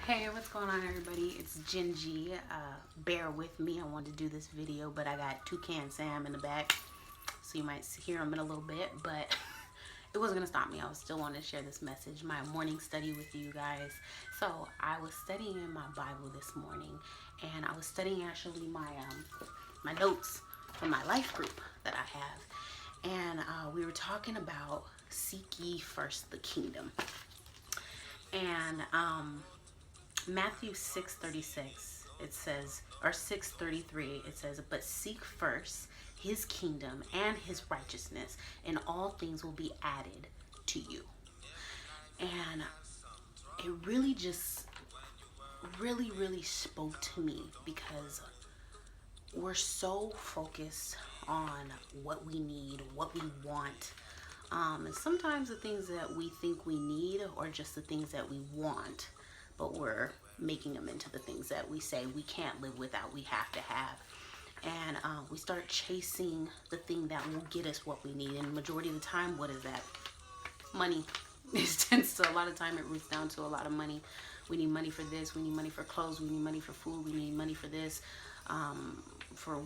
Hey, what's going on, everybody? It's Gingy. Bear with me. I wanted to do this video, but I got Toucan Sam in the back, so you might hear him in a little bit, but it wasn't going to stop me. I was still wanting to share this message, my morning study with you guys. So I was studying in my Bible this morning, and I was studying actually my notes from my life group that I have. And we were talking about seek ye first the kingdom. And Matthew 6:36, it says, or 6:33, it says, but seek first his kingdom and his righteousness, and all things will be added to you. And it really just really spoke to me because we're so focused on what we need, what we want. And sometimes the things that we think we need are just the things that we want, but we're making them into the things that we say we can't live without, we have to have. And we start chasing the thing that will get us what we need. And the majority of the time, what is that? Money. It tends to, a lot of time, it roots down to a lot of money. We need money for this, we need money for clothes, we need money for food, we need money for this, for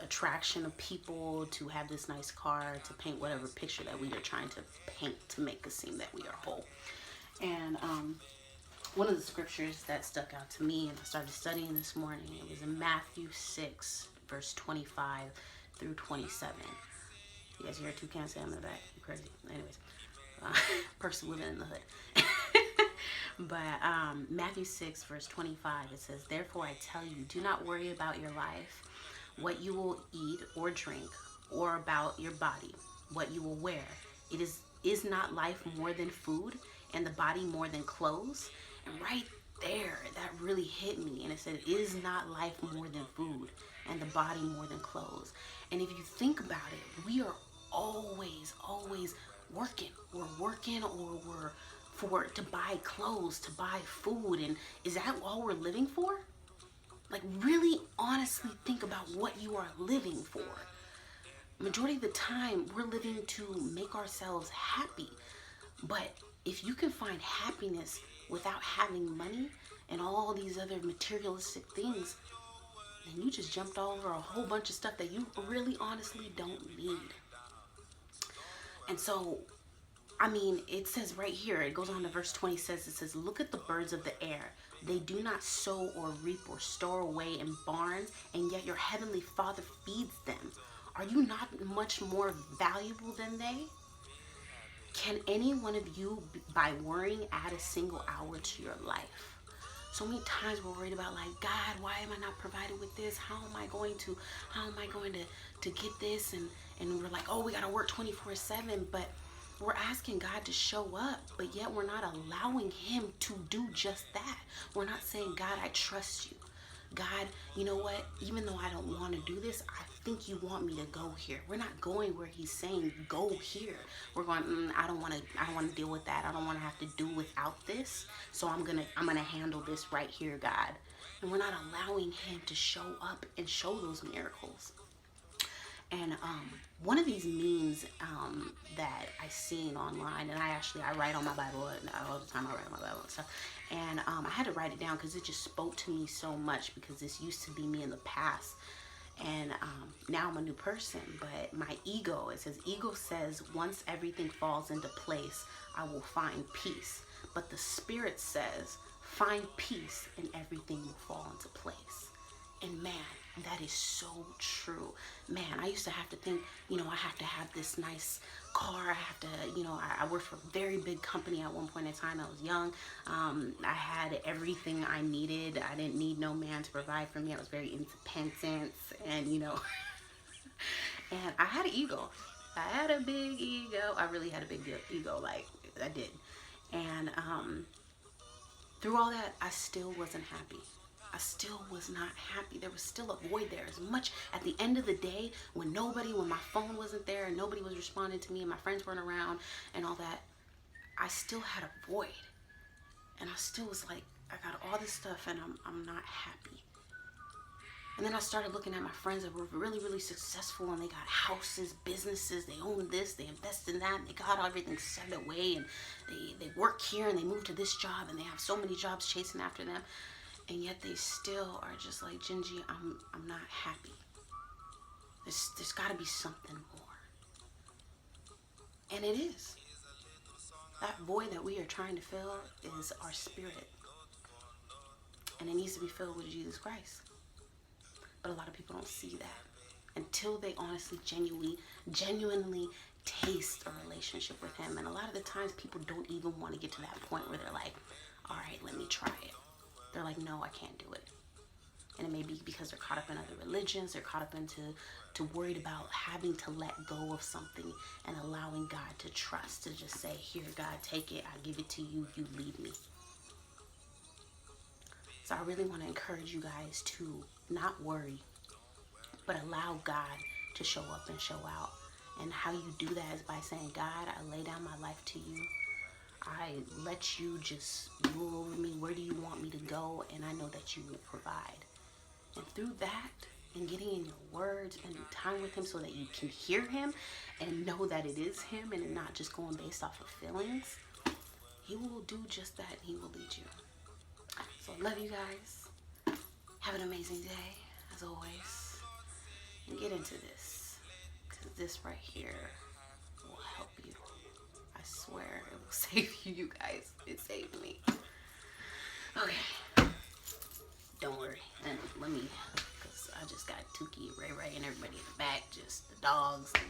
attraction of people, to have this nice car, to paint whatever picture that we are trying to paint to make us seem that we are whole. And one of the scriptures that stuck out to me and I started studying this morning, it was in Matthew 6, verse 25 through 27. You guys hear Toucan Sam in the back? You crazy. Anyways, person living in the hood. But Matthew 6, verse 25, it says, therefore I tell you, do not worry about your life, what you will eat or drink, or about your body, what you will wear. It is not life more than food, and the body more than clothes? And right there, that really hit me. And it said, is not life more than food, and the body more than clothes? And if you think about it, we are always working. We're working, or we're to buy clothes, to buy food. And is that all we're living for? Like, really honestly think about what you are living for. Majority of the time, we're living to make ourselves happy. But if you can find happiness without having money and all these other materialistic things, then you just jumped over a whole bunch of stuff that you really honestly don't need. And so, I mean, it says right here, it goes on to verse 20, it says, look at the birds of the air. They do not sow or reap or store away in barns, and yet your heavenly Father feeds them. Are you not much more valuable than they? Can any one of you, by worrying, add a single hour to your life? So many times we're worried about, like, God, why am I not provided with this? How am I going to get this? And we're like, oh, we got to work 24/7. But we're asking God to show up, but yet we're not allowing him to do just that. We're not saying, God, I trust you. God, you know what? Even though I don't want to do this, I think you want me to go here. We're not going where he's saying go here. We're going, I don't want to deal with that. I don't want to have to do without this. So I'm going to handle this right here, God. And we're not allowing him to show up and show those miracles. And one of these memes that I seen online, and I write on my Bible all the time. I write on my Bible and stuff, and I had to write it down because it just spoke to me so much, because this used to be me in the past, and now I'm a new person. But my ego, it says, ego says, once everything falls into place, I will find peace. But the spirit says, find peace and everything will fall into place. And man, that is so true. Man, I used to have to think, I have to have this nice car. I have to, I worked for a very big company at one point in time. I was young. I had everything I needed. I didn't need no man to provide for me. I was very independent, and, and I had an ego. I had a big ego. I really had a big ego, like, I did. And through all that, I still wasn't happy. I still was not happy. There was still a void there. As much at the end of the day, when my phone wasn't there and nobody was responding to me and my friends weren't around and all that, I still had a void. And I still was like, I got all this stuff and I'm not happy. And then I started looking at my friends that were really, really successful, and they got houses, businesses, they own this, they invest in that, and they got everything set away, and they work here, and they move to this job, and they have so many jobs chasing after them, and yet they still are just like, Gingy, I'm not happy. There's got to be something more. And it is. That void that we are trying to fill is our spirit. And it needs to be filled with Jesus Christ. But a lot of people don't see that until they honestly, genuinely taste a relationship with him. And a lot of the times people don't even want to get to that point where they're like, all right, let me try it. They're like, no, I can't do it. And it may be because they're caught up in other religions. They're caught up into worried about having to let go of something and allowing God to trust, to just say, here, God, take it. I give it to you. You lead me. So I really want to encourage you guys to not worry, but allow God to show up and show out. And how you do that is by saying, God, I lay down my life to you. I let you just rule over me. Where do you want me to go? And I know that you will provide. And through that, and getting in your word, spending time with him so that you can hear him and know that it is him and not just going based off of feelings, he will do just that, and he will lead you. So I love you guys. Have an amazing day, as always. And get into this, because this right here will help you. I swear it will save you guys. It saved me. Okay. Don't worry. And let me, because I just got Tuki, Ray, and everybody in the back, just the dogs and